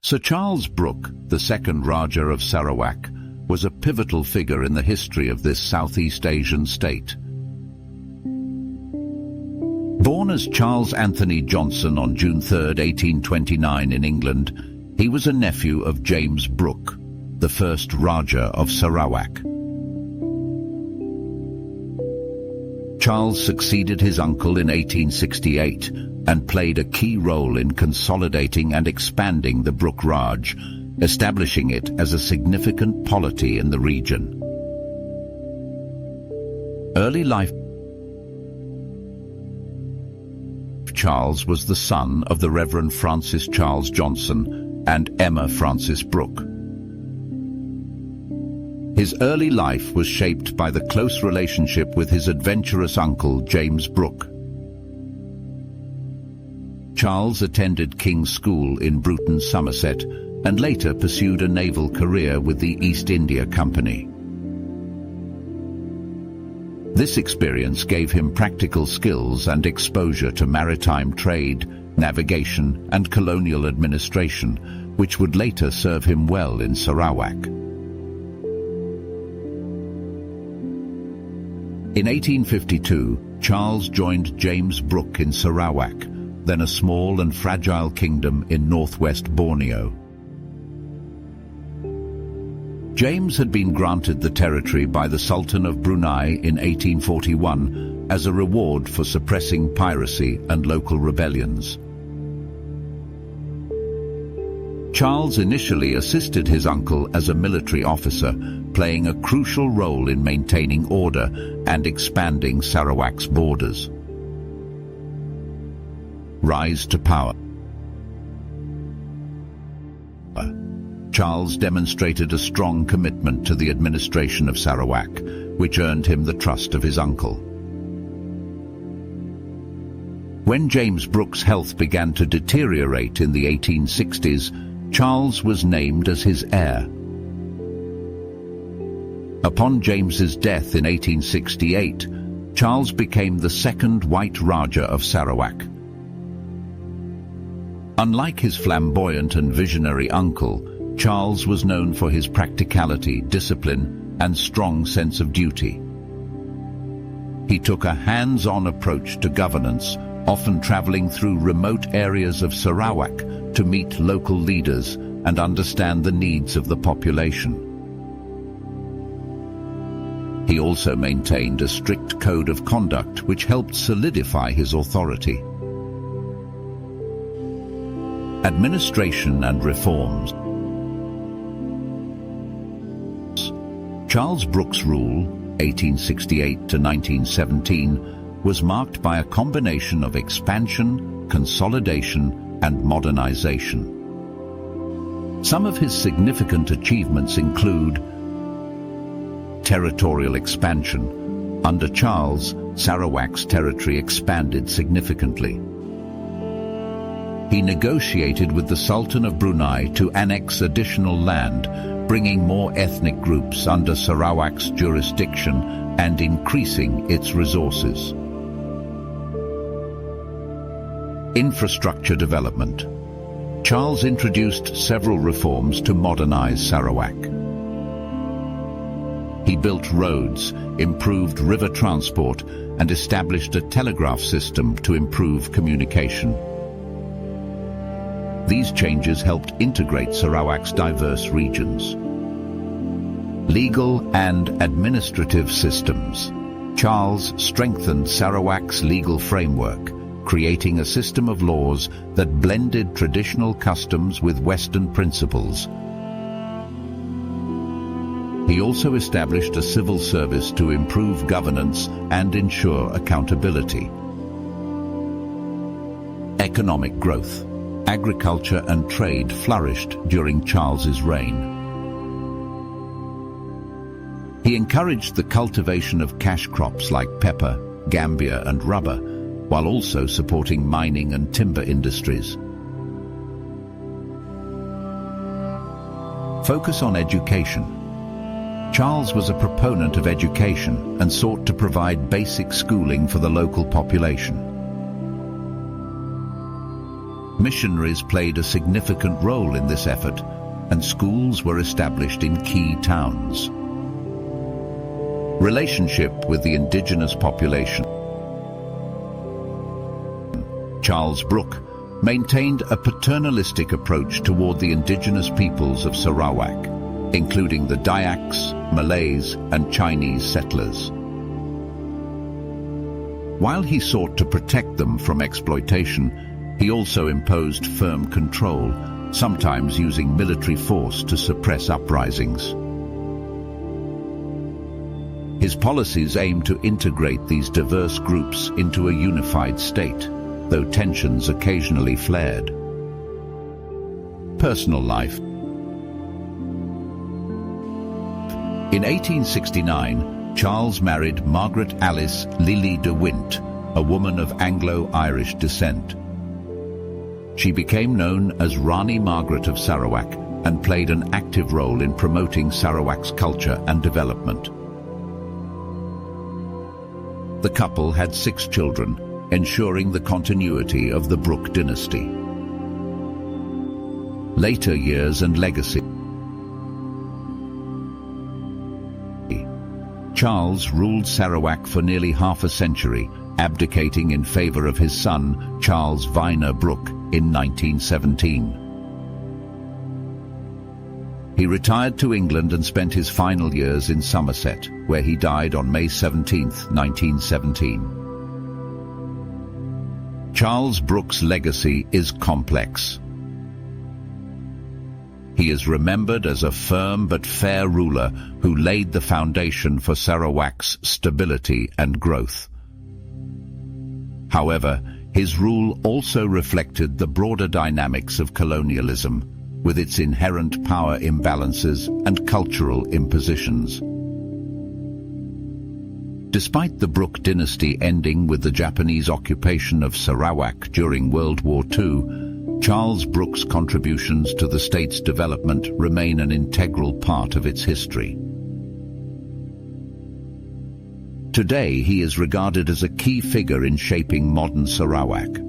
Sir Charles Brooke, the second Rajah of Sarawak, was a pivotal figure in the history of this Southeast Asian state. Born as Charles Anthony Johnson on June 3, 1829 in England, he was a nephew of James Brooke, the first Rajah of Sarawak. Charles succeeded his uncle in 1868 and played a key role in consolidating and expanding the Brooke Raj, establishing it as a significant polity in the region. Early life. Charles was the son of the Reverend Francis Charles Johnson and Emma Frances Brooke. His early life was shaped by the close relationship with his adventurous uncle James Brooke. Charles attended King's School in Bruton, Somerset, and later pursued a naval career with the East India Company. This experience gave him practical skills and exposure to maritime trade, navigation, and colonial administration, which would later serve him well in Sarawak. In 1852, Charles joined James Brooke in Sarawak, then a small and fragile kingdom in northwest Borneo. James had been granted the territory by the Sultan of Brunei in 1841 as a reward for suppressing piracy and local rebellions. Charles initially assisted his uncle as a military officer, playing a crucial role in maintaining order and expanding Sarawak's borders. Rise to power. Charles demonstrated a strong commitment to the administration of Sarawak, which earned him the trust of his uncle. When James Brooke's health began to deteriorate in the 1860s, Charles was named as his heir. Upon James's death in 1868, Charles became the second white Rajah of Sarawak. Unlike his flamboyant and visionary uncle, Charles was known for his practicality, discipline, and strong sense of duty. He took a hands-on approach to governance, often traveling through remote areas of Sarawak to meet local leaders and understand the needs of the population. He also maintained a strict code of conduct which helped solidify his authority. Administration and reforms. Charles Brooke's rule, 1868 to 1917, was marked by a combination of expansion, consolidation, and modernization. Some of his significant achievements include territorial expansion. Under Charles, Sarawak's territory expanded significantly. He negotiated with the Sultan of Brunei to annex additional land, bringing more ethnic groups under Sarawak's jurisdiction and increasing its resources. Infrastructure development. Charles introduced several reforms to modernize Sarawak. He built roads, improved river transport, and established a telegraph system to improve communication. These changes helped integrate Sarawak's diverse regions. Legal and administrative systems. Charles strengthened Sarawak's legal framework, creating a system of laws that blended traditional customs with Western principles. He also established a civil service to improve governance and ensure accountability. Economic growth. Agriculture and trade flourished during Charles's reign. He encouraged the cultivation of cash crops like pepper, gambia, and rubber, while also supporting mining and timber industries. Focus on education. Charles was a proponent of education and sought to provide basic schooling for the local population. Missionaries played a significant role in this effort, and schools were established in key towns. Relationship with the indigenous population. Charles Brooke maintained a paternalistic approach toward the indigenous peoples of Sarawak, including the Dayaks, Malays, and Chinese settlers. While he sought to protect them from exploitation, he also imposed firm control, sometimes using military force to suppress uprisings. His policies aimed to integrate these diverse groups into a unified state, though tensions occasionally flared. Personal life. In 1869, Charles married Margaret Alice Lily de Wint, a woman of Anglo-Irish descent. She became known as Rani Margaret of Sarawak and played an active role in promoting Sarawak's culture and development. The couple had 6 children, ensuring the continuity of the Brooke dynasty. Later years and legacy. Charles ruled Sarawak for nearly half a century, abdicating in favor of his son, Charles Vyner Brooke, in 1917. He retired to England and spent his final years in Somerset, where he died on May 17, 1917. Charles Brooke's legacy is complex. He is remembered as a firm but fair ruler who laid the foundation for Sarawak's stability and growth. However, his rule also reflected the broader dynamics of colonialism, with its inherent power imbalances and cultural impositions. Despite the Brooke dynasty ending with the Japanese occupation of Sarawak during World War II, Charles Brooke's contributions to the state's development remain an integral part of its history. Today, he is regarded as a key figure in shaping modern Sarawak.